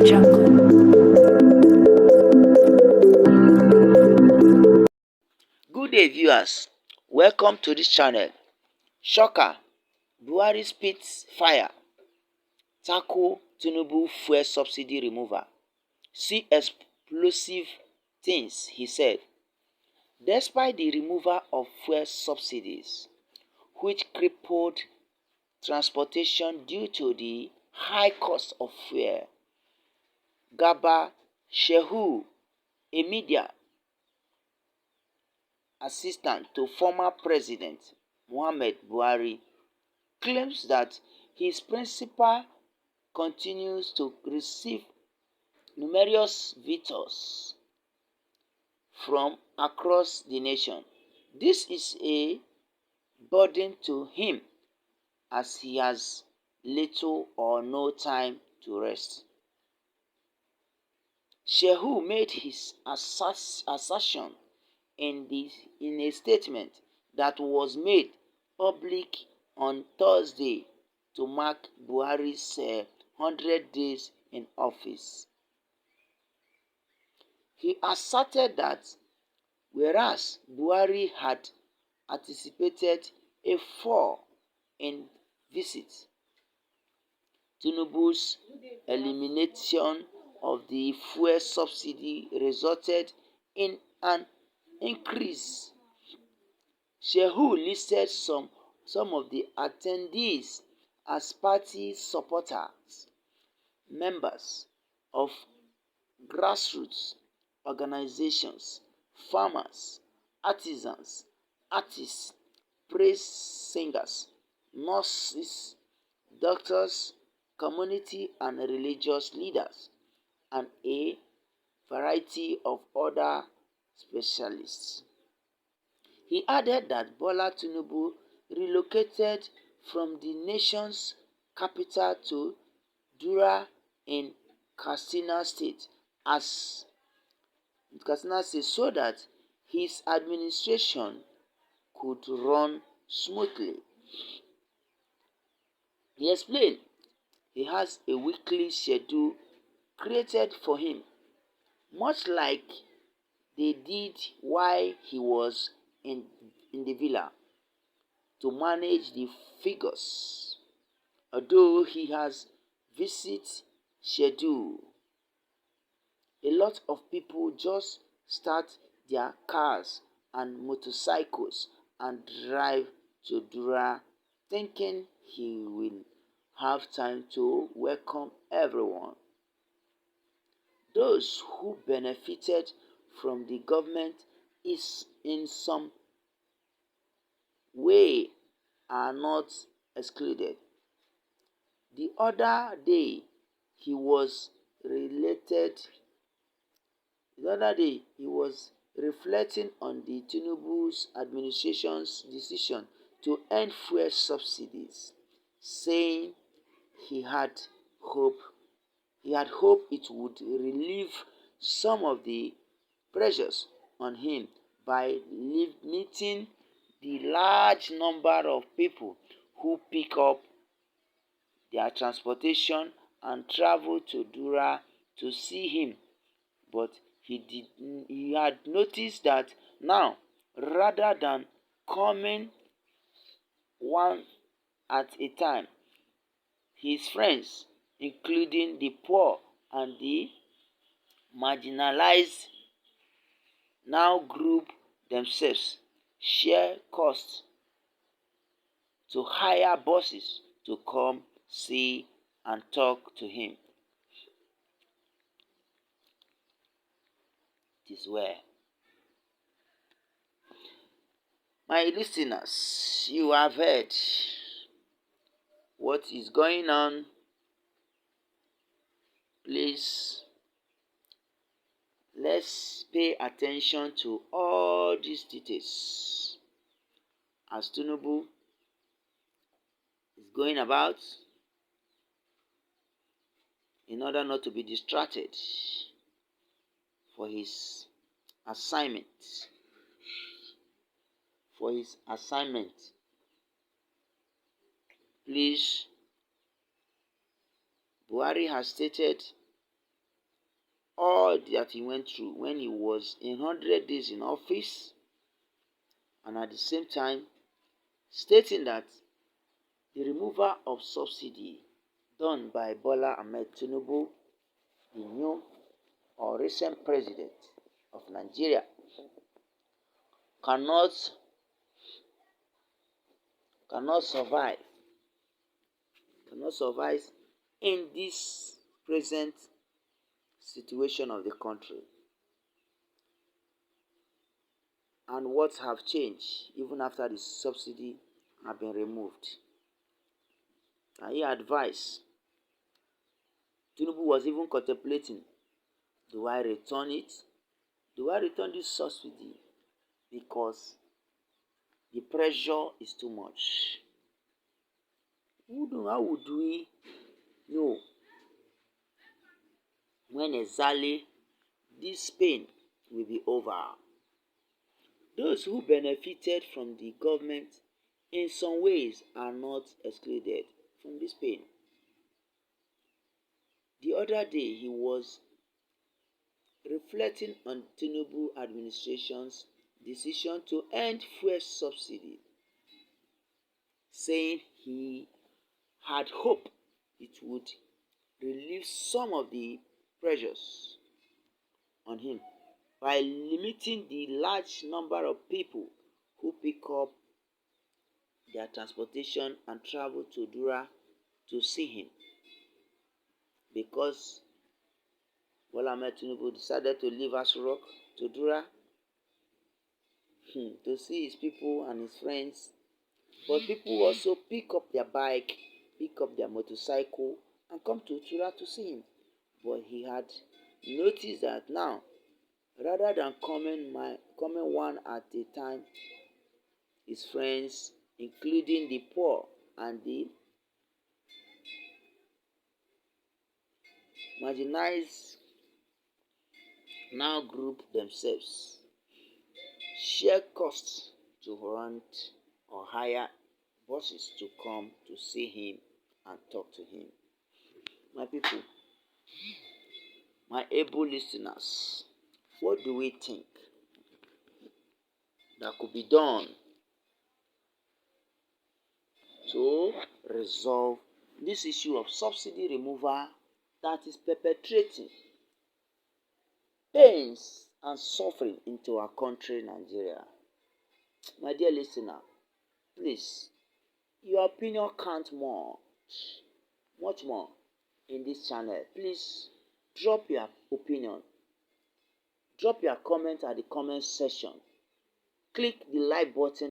Good day, viewers. Welcome to this channel. Shocker: Buhari Spíts fire tackle Tinubu fuel subsidy remover. See explosive things he said. Despite the removal of fuel subsidies, which crippled transportation due to the high cost of fuel, Garba Shehu, a media assistant to former President Muhammad Buhari, claims that his principal continues to receive numerous vetoes from across the nation. This is a burden to him, as he has little or no time to rest. Shehu made his assertion in a statement that was made public on Thursday to mark Buhari's 100 days in office. He asserted that whereas Buhari had anticipated a fall in visits, Tinubu's elimination of the fuel subsidy resulted in an increase. Shehu listed some of the attendees as party supporters, members of grassroots organizations, farmers, artisans, artists, praise singers, nurses, doctors, community and religious leaders, and a variety of other specialists. He added that Bola Tinubu relocated from the nation's capital to Dura in Katsina State so that his administration could run smoothly. He explained he has a weekly schedule created for him, much like they did while he was in the villa, to manage the figures. Although he has visit schedule, a lot of people just start their cars and motorcycles and drive to Dura thinking he will have time to welcome everyone. Those who benefited from the government is in some way are not excluded. The other day he was reflecting on the Tinubu's administration's decision to end fuel subsidies, saying he had hoped it would relieve some of the pressures on him by limiting the large number of people who pick up their transportation and travel to Dura to see him. But he had noticed that now, rather than coming one at a time, his friends, including the poor and the marginalized, now group themselves, share costs to hire buses to come see and talk to him. It is well. My listeners, you have heard what is going on. Please, let's pay attention to all these details as Tinubu is going about, in order not to be distracted for his assignment. Please, Buhari has stated all that he went through when he was 100 days in office, and at the same time stating that the removal of subsidy done by Bola Ahmed Tinubu, the new or recent president of Nigeria, cannot survive in this present situation of the country. And what have changed even after the subsidy have been removed. And he advised, Tinubu was even contemplating, do I return it? Do I return this subsidy? Because the pressure is too much. How would we know when exactly this pain will be over? Those who benefited from the government in some ways are not excluded from this pain. The other day he was reflecting on Tinubu administration's decision to end fuel subsidy, saying he had hope it would relieve some of the pressures on him by limiting the large number of people who pick up their transportation and travel to Dura to see him, because Bola Ahmed Tinubu decided to leave Aso to Dura to see his people and his friends. But people also pick up their bike, pick up their motorcycle, and come to Dura to see him. But he had noticed that now, rather than coming one at a time, his friends, including the poor and the marginalized, now group themselves, share costs to rent or hire buses to come to see him and talk to him. My people, my able listeners, what do we think that could be done to resolve this issue of subsidy removal that is perpetrating pains and suffering into our country, Nigeria? My dear listener, please, your opinion counts much more in this channel. Please drop your opinion. Drop your comment at the comment section. Click the like button